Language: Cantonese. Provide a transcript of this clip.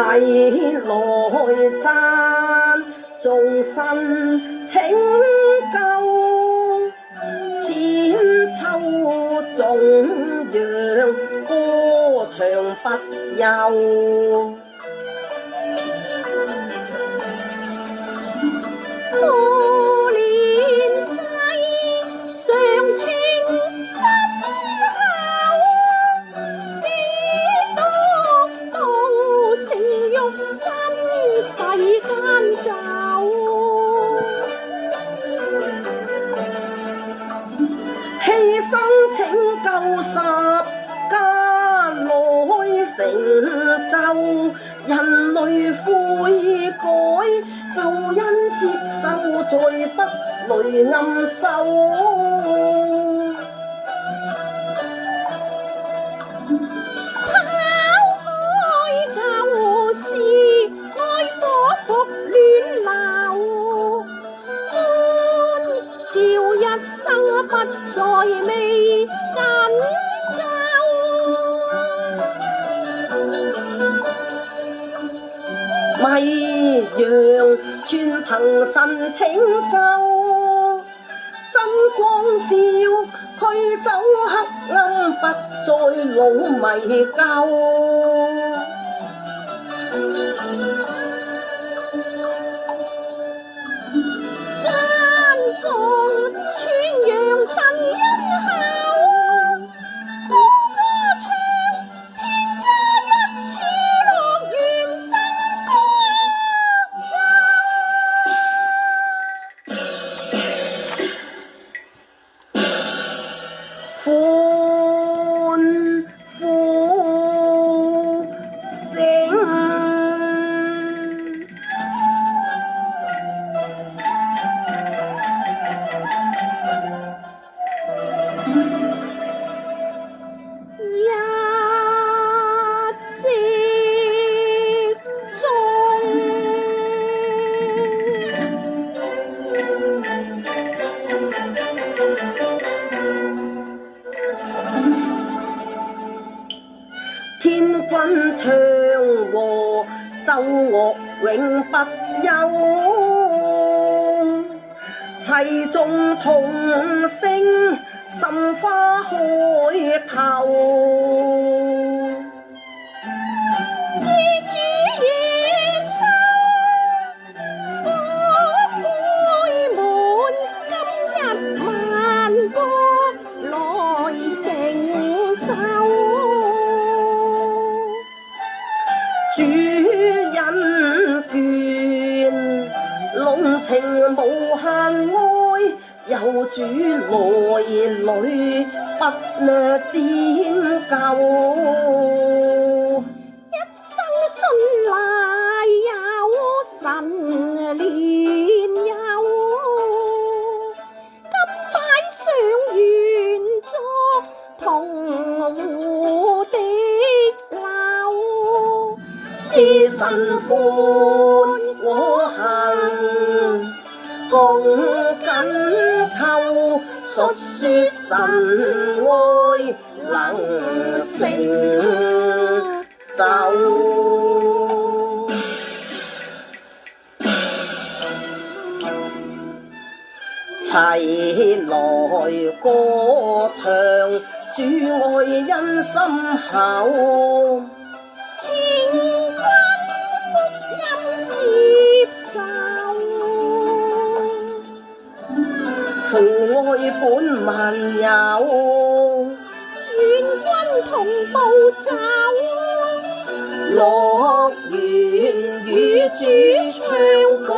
齊來讚眾生拯救，千秋頌揚歌唱不休。課練世常情深厚，必得到成肉身世間走。犧牲拯救十家來成就，人類悔改，救恩接受，再不累暗修。拋開舊事，愛火復暖流，歡笑一生不再未緊皺。迷羊全憑神拯救，真光照驅走黑暗，不再老迷舊。讚頌傳揚神恩厚，高歌唱天家恩賜樂園新歌奏。歡呼聲，一直中，天君唱和奏樂永不休，齊眾同聲心花開頭。知主耶穌，福杯滿，今日萬國來承受。主恩眷，濃情無限愛，有主來裏不沾舊。一生信賴有神憐佑，今擺上願作同戶的流，知神伴我行，共緊扣，述說神愛能成就。齊來歌唱，主愛恩深厚。請君福音接受，父愛本萬有，願君同步走，樂園與主唱歌。